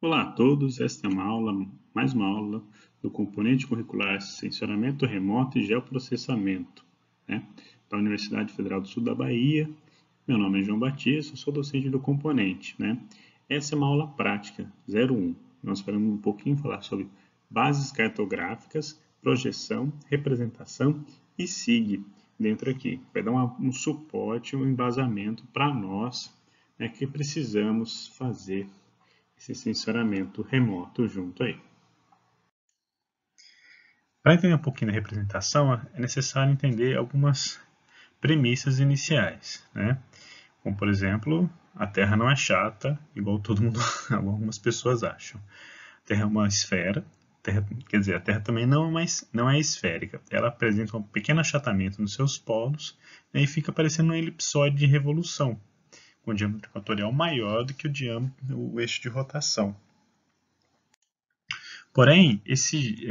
Olá a todos, esta é mais uma aula do componente curricular Sensoramento Remoto e Geoprocessamento, né, da Universidade Federal do Sul da Bahia. Meu nome é João Batista, sou docente do componente, né. Essa é uma aula prática, 01. Nós vamos um pouquinho falar sobre bases cartográficas, projeção, representação e SIG dentro aqui. Vai dar um suporte, um embasamento para nós, né, que precisamos fazer esse sensoramento remoto junto aí. Para entender um pouquinho da representação, é necessário entender algumas premissas iniciais, né? Como, por exemplo, a Terra não é chata, igual todo mundo, algumas pessoas acham. A Terra é uma esfera, quer dizer, a Terra também não é esférica. Ela apresenta um pequeno achatamento nos seus polos, né, e fica parecendo um elipsoide de revolução, com o diâmetro equatorial maior do que o eixo de rotação. Porém, esse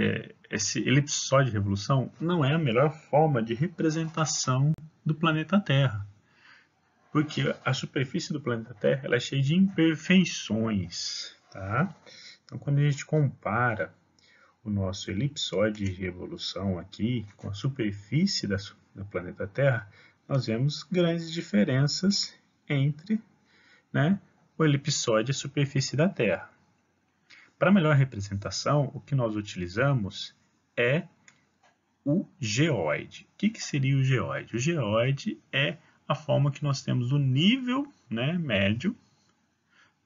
elipsoide de revolução não é a melhor forma de representação do planeta Terra, porque a superfície do planeta Terra ela é cheia de imperfeições. Tá? Então, quando a gente compara o nosso elipsoide de revolução aqui com a superfície do planeta Terra, nós vemos grandes diferenças entre, né, o elipsoide e a superfície da Terra. Para melhor representação, o que nós utilizamos é o geoide. O que seria o geoide? O geoide é a forma que nós temos do nível, né, médio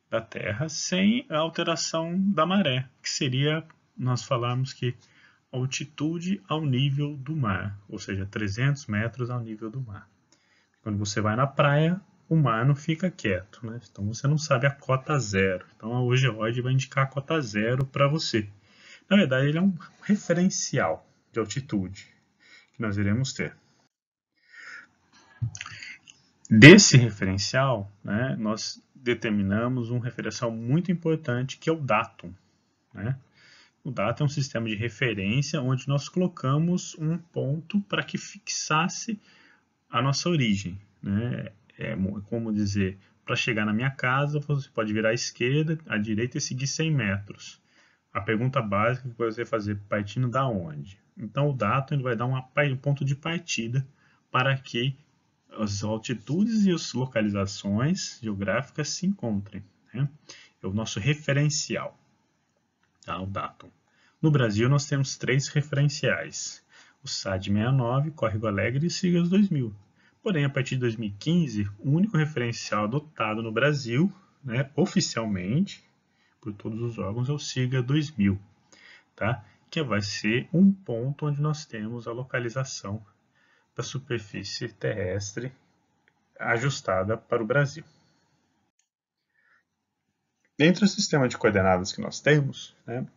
da Terra sem a alteração da maré, que seria nós falarmos que altitude ao nível do mar, ou seja, 300 metros ao nível do mar. Quando você vai na praia, o mar não fica quieto, né? Então você não sabe a cota zero. Então o geoide vai indicar a cota zero para você. Na verdade, ele é um referencial de altitude que nós iremos ter. Desse referencial, né, nós determinamos um referencial muito importante que é o datum. Né? O datum é um sistema de referência onde nós colocamos um ponto para que fixasse a nossa origem. Né? É como dizer, para chegar na minha casa, você pode virar à esquerda, à direita e seguir 100 metros. A pergunta básica que você vai fazer partindo da onde? Então o datum ele vai dar um ponto de partida para que as altitudes e as localizações geográficas se encontrem. Né? É o nosso referencial, tá? O datum. No Brasil nós temos 3 referenciais. O SAD 69, Córrego Alegre e Sigas 2000. Porém, a partir de 2015, o único referencial adotado no Brasil, né, oficialmente, por todos os órgãos, é o SIGA 2000, tá? Que vai ser um ponto onde nós temos a localização da superfície terrestre ajustada para o Brasil. Dentre o sistema de coordenadas que nós temos, né,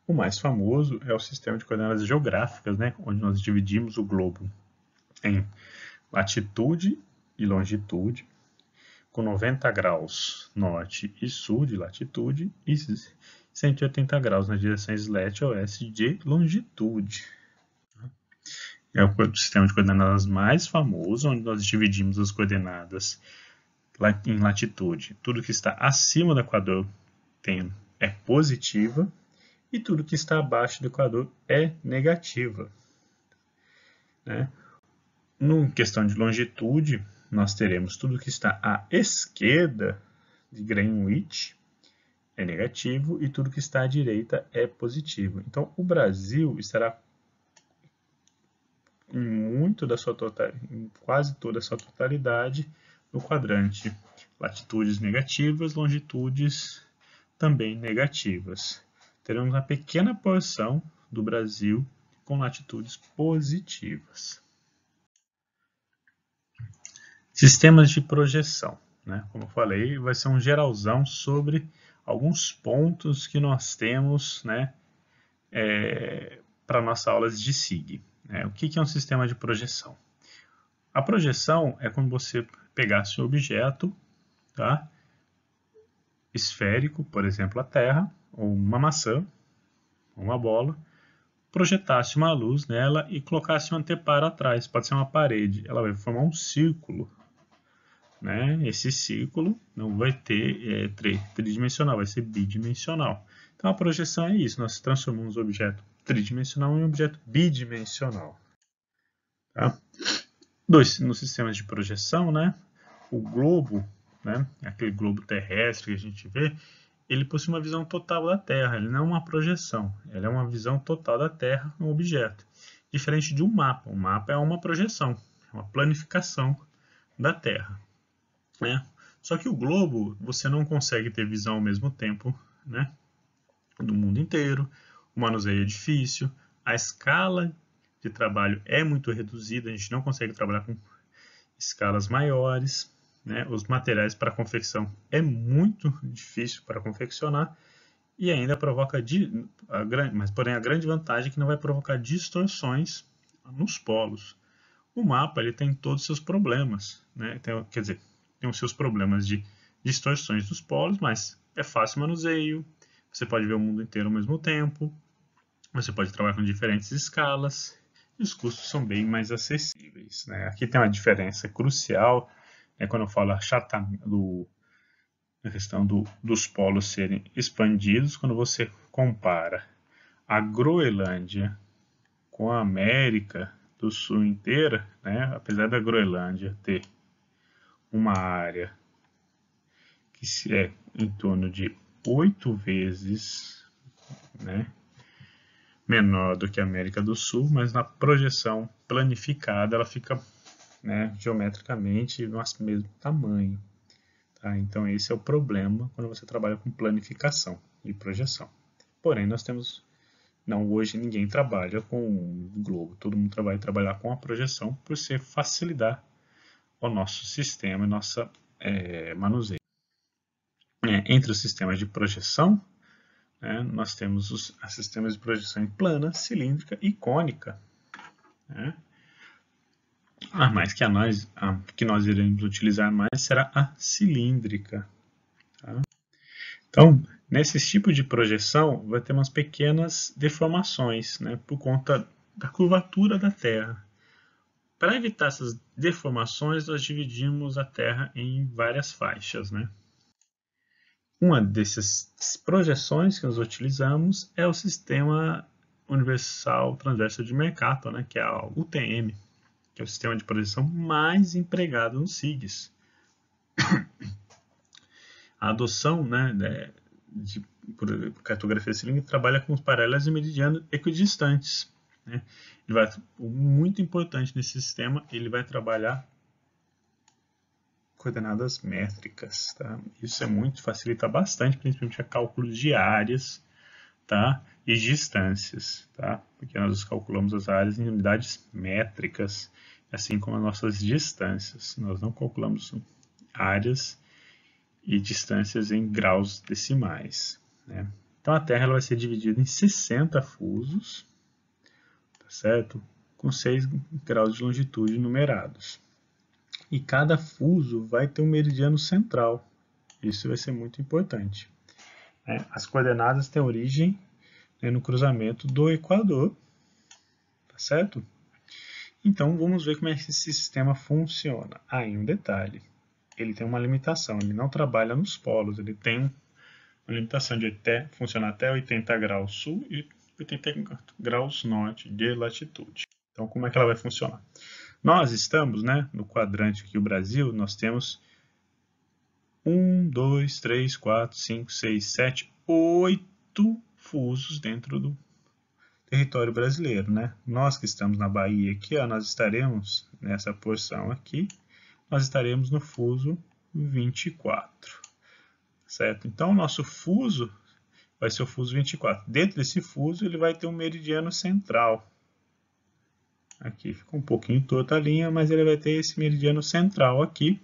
o mais famoso é o sistema de coordenadas geográficas, né, onde nós dividimos o globo em latitude e longitude, com 90 graus norte e sul de latitude e 180 graus nas direções leste e oeste de longitude. É o sistema de coordenadas mais famoso, onde nós dividimos as coordenadas em latitude. Tudo que está acima do Equador é positiva e tudo que está abaixo do Equador é negativa. Né? No questão de longitude, nós teremos tudo que está à esquerda de Greenwich é negativo e tudo que está à direita é positivo. Então, o Brasil estará em quase toda a sua totalidade no quadrante latitudes negativas, longitudes também negativas. Teremos uma pequena porção do Brasil com latitudes positivas. Sistemas de projeção, né? Como eu falei, vai ser um geralzão sobre alguns pontos que nós temos, né, para nossas aulas de SIG. Né? O que é um sistema de projeção? A projeção é quando você pegasse um objeto, tá, esférico, por exemplo, a Terra, ou uma maçã, uma bola, projetasse uma luz nela e colocasse um anteparo atrás, pode ser uma parede, ela vai formar um círculo né, esse círculo não vai ter tridimensional, vai ser bidimensional. Então a projeção é isso, nós transformamos o objeto tridimensional em um objeto bidimensional. Tá? Nos sistemas de projeção, né, o globo, né, aquele globo terrestre que a gente vê, ele possui uma visão total da Terra, ele não é uma projeção, ele é uma visão total da Terra no objeto. Diferente de um mapa é uma projeção, é uma planificação da Terra. Né? Só que o globo, você não consegue ter visão ao mesmo tempo, né, do mundo inteiro, o manuseio é difícil, a escala de trabalho é muito reduzida, a gente não consegue trabalhar com escalas maiores, né? Os materiais para confecção é muito difícil para confeccionar e ainda provoca, mas porém a grande vantagem é que não vai provocar distorções nos polos. O mapa ele tem todos os seus problemas, né? Quer dizer, tem os seus problemas de distorções dos polos, mas é fácil o manuseio, você pode ver o mundo inteiro ao mesmo tempo, você pode trabalhar com diferentes escalas e os custos são bem mais acessíveis. Né? Aqui tem uma diferença crucial, né, quando eu falo a questão dos polos serem expandidos, quando você compara a Groenlândia com a América do Sul inteira, né, apesar da Groenlândia ter uma área que é em torno de 8 vezes, né, menor do que a América do Sul, mas na projeção planificada ela fica, né, geometricamente no mesmo tamanho. Tá? Então esse é o problema quando você trabalha com planificação e projeção. Porém, nós temos... Não, hoje ninguém trabalha com o globo, todo mundo vai trabalhar com a projeção por ser facilitar o nosso sistema e nossa manuseio. Entre os sistemas de projeção, nós temos os sistemas de projeção plana, cilíndrica e cônica. Né? Mas que nós iremos utilizar mais será a cilíndrica. Tá? Então, nesse tipo de projeção, vai ter umas pequenas deformações, né, por conta da curvatura da Terra. Para evitar essas deformações, nós dividimos a Terra em várias faixas. Né? Uma dessas projeções que nós utilizamos é o Sistema Universal Transverso de Mercator, né, que é a UTM, que é o sistema de projeção mais empregado nos SIGs. A adoção, né, de cartografia cilíndrica trabalha com os paralelos e meridianos equidistantes. Né? Muito importante nesse sistema, ele vai trabalhar coordenadas métricas. Tá? Isso facilita bastante, principalmente a cálculos de áreas, tá? E distâncias, tá? Porque nós calculamos as áreas em unidades métricas, assim como as nossas distâncias. Nós não calculamos áreas e distâncias em graus decimais. Né? Então a Terra ela vai ser dividida em 60 fusos, tá certo? Com 6 graus de longitude numerados. E cada fuso vai ter um meridiano central. Isso vai ser muito importante. As coordenadas têm origem, né, no cruzamento do Equador, tá certo? Então vamos ver como é que esse sistema funciona. Aí um detalhe, ele tem uma limitação, ele não trabalha nos polos, ele tem uma limitação de funcionar até 80 graus sul e 80 graus norte de latitude. Então como é que ela vai funcionar? Nós estamos, né, no quadrante aqui, o Brasil, nós temos 1, 2, 3, 4, 5, 6, 7, 8 fusos dentro do território brasileiro, né? Nós que estamos na Bahia aqui, ó, nós estaremos nessa porção aqui, nós estaremos no fuso 24, certo? Então, o nosso fuso vai ser o fuso 24. Dentro desse fuso, ele vai ter um meridiano central. Aqui fica um pouquinho torta a linha, mas ele vai ter esse meridiano central aqui,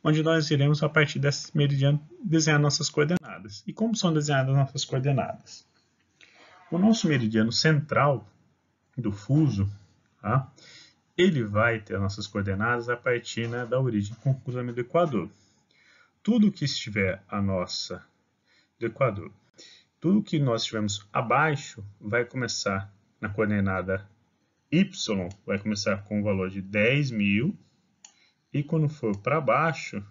onde nós iremos, a partir desse meridiano, desenhar nossas coordenadas. E como são desenhadas nossas coordenadas? O nosso meridiano central do fuso, tá? Ele vai ter as nossas coordenadas a partir, né, da origem com o cruzamento do Equador. Tudo que estiver do Equador, tudo que nós estivermos abaixo vai começar na coordenada y, vai começar com o valor de 10.000, e quando for para baixo,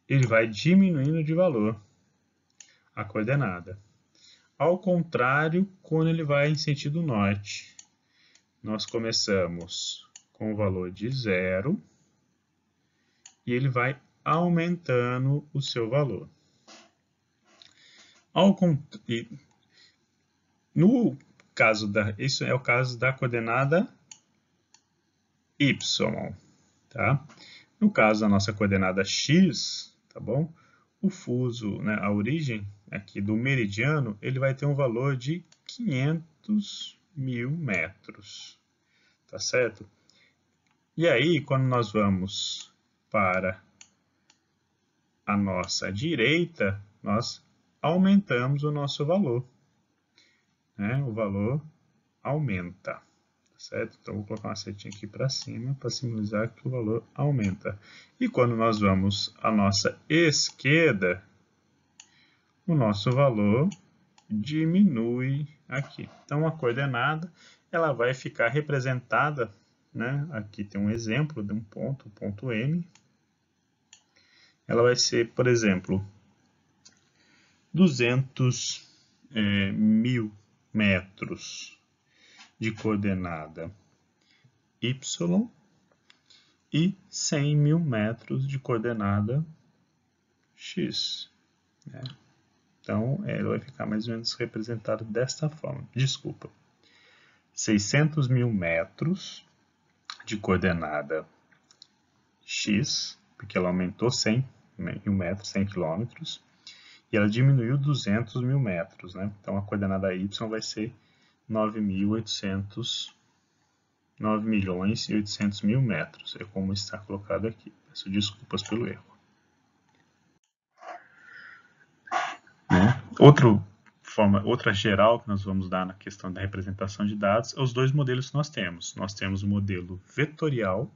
ele vai diminuindo de valor a coordenada. Ao contrário, quando ele vai em sentido norte, nós começamos com o valor de 0 e ele vai aumentando o seu valor. No caso isso é o caso da coordenada y, tá? No caso da nossa coordenada x, tá bom? O fuso, né, a origem aqui do meridiano, ele vai ter um valor de 500.000 metros, tá certo? E aí, quando nós vamos para a nossa direita, nós aumentamos o nosso valor, né? O valor aumenta, certo? Então, vou colocar uma setinha aqui para cima para simbolizar que o valor aumenta. E quando nós vamos à nossa esquerda, o nosso valor diminui aqui. Então, a coordenada ela vai ficar representada, né? Aqui tem um exemplo de um ponto, o ponto M. Ela vai ser, por exemplo, 200.000 metros de coordenada y e 100.000 metros de coordenada x, né? Então, ela vai ficar mais ou menos representada desta forma. Desculpa. 600.000 metros de coordenada x, porque ela aumentou 100 mil metros, 100 quilômetros, e ela diminuiu 200.000 metros, né? Então, a coordenada y vai ser 9.800.000 metros, é como está colocado aqui. Peço desculpas pelo erro. Né? Outra geral que nós vamos dar na questão da representação de dados é os dois modelos que nós temos. Nós temos o modelo vetorial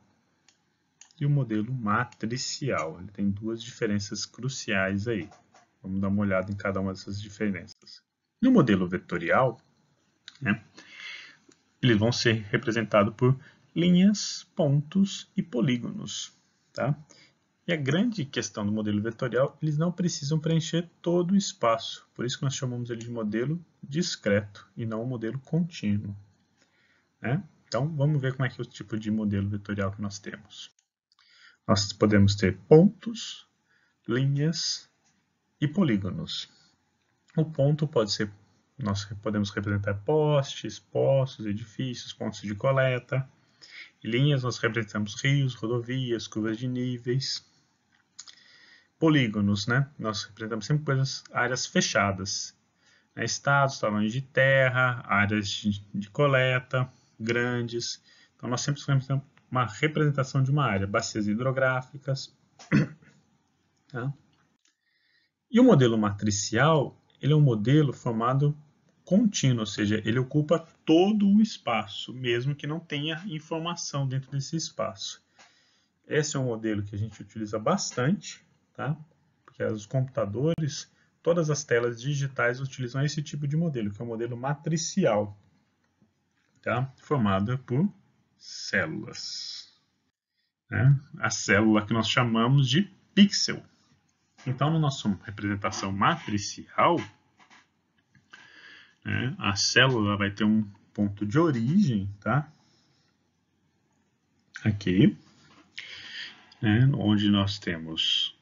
e o modelo matricial. Ele tem duas diferenças cruciais aí. Vamos dar uma olhada em cada uma dessas diferenças. No modelo vetorial, né, eles vão ser representados por linhas, pontos e polígonos, tá? E a grande questão do modelo vetorial, eles não precisam preencher todo o espaço. Por isso que nós chamamos ele de modelo discreto e não o modelo contínuo, né? Então, vamos ver como é que é o tipo de modelo vetorial que nós temos. Nós podemos ter pontos, linhas e polígonos. O ponto pode ser, nós podemos representar postes, poços, edifícios, pontos de coleta. E linhas nós representamos rios, rodovias, curvas de níveis. Polígonos, né? Nós representamos sempre áreas fechadas, né? Estados, tamanhos de terra, áreas de coleta, grandes. Então, nós sempre representamos uma representação de uma área, bacias hidrográficas. Tá? E o modelo matricial, ele é um modelo formado contínuo, ou seja, ele ocupa todo o espaço, mesmo que não tenha informação dentro desse espaço. Esse é um modelo que a gente utiliza bastante, tá? Porque os computadores, todas as telas digitais utilizam esse tipo de modelo, que é o modelo matricial, tá? Formado por células, né? A célula que nós chamamos de pixel. Então, na nossa representação matricial, né, a célula vai ter um ponto de origem, tá? Aqui, né, onde nós temos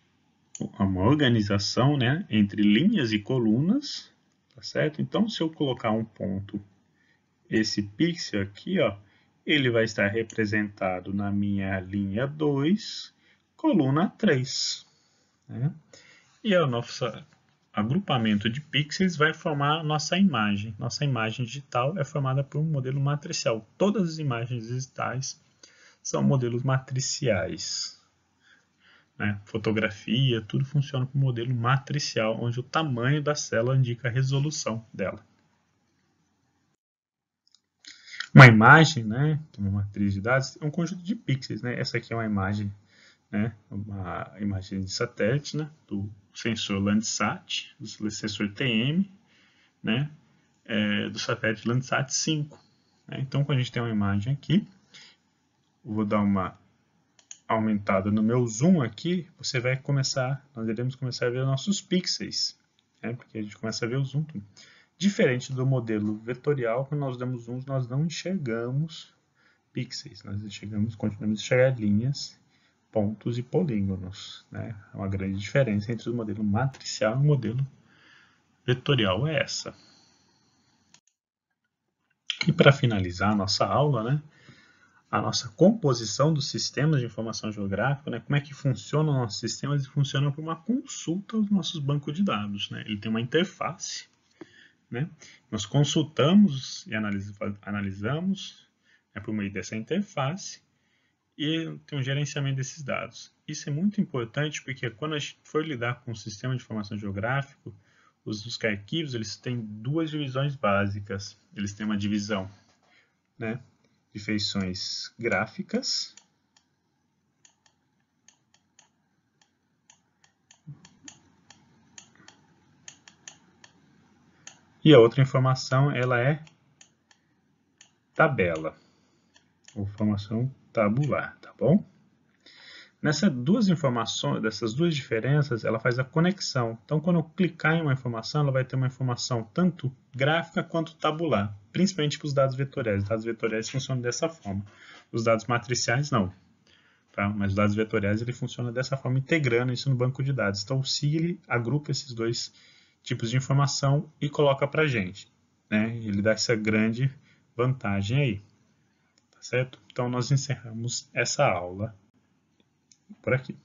uma organização, né, entre linhas e colunas, tá certo? Então, se eu colocar um ponto, esse pixel aqui, ó, ele vai estar representado na minha linha 2, coluna 3, né? E o nosso agrupamento de pixels vai formar nossa imagem. Nossa imagem digital é formada por um modelo matricial. Todas as imagens digitais são modelos matriciais. Né? Fotografia, tudo funciona com modelo matricial, onde o tamanho da célula indica a resolução dela. Uma imagem, né, uma matriz de dados, é um conjunto de pixels. Né? Essa aqui é uma imagem, né, uma imagem de satélite, né, do sensor Landsat, do sensor TM, né, do satélite Landsat 5. Né? Então, quando a gente tem uma imagem aqui, eu vou dar uma aumentado no meu zoom aqui, nós iremos começar a ver nossos pixels, né? Porque a gente começa a ver o zoom. Diferente do modelo vetorial, quando nós damos zoom, nós não enxergamos pixels, continuamos a enxergar linhas, pontos e polígonos, né? É uma grande diferença entre o modelo matricial e o modelo vetorial é essa. E para finalizar a nossa aula, né, a nossa composição dos sistemas de informação geográfica, né, como é que funcionam os nossos sistemas? Eles funcionam por uma consulta aos nossos bancos de dados. Né? Ele tem uma interface, né? Nós consultamos e analisamos, né, por meio dessa interface e tem um gerenciamento desses dados. Isso é muito importante porque quando a gente for lidar com o sistema de informação geográfico, os arquivos eles têm duas divisões básicas. Eles têm uma divisão, né, de feições gráficas e a outra informação ela é tabela, ou informação tabular, tá bom? Nessas duas diferenças, ela faz a conexão. Então, quando eu clicar em uma informação, ela vai ter uma informação tanto gráfica quanto tabular, principalmente para os dados vetoriais. Os dados vetoriais funcionam dessa forma. Os dados matriciais, não. Tá? Mas os dados vetoriais, ele funciona dessa forma, integrando isso no banco de dados. Então, o SIG agrupa esses dois tipos de informação e coloca para a gente. Né? Ele dá essa grande vantagem aí. Tá certo? Então, nós encerramos essa aula por aqui.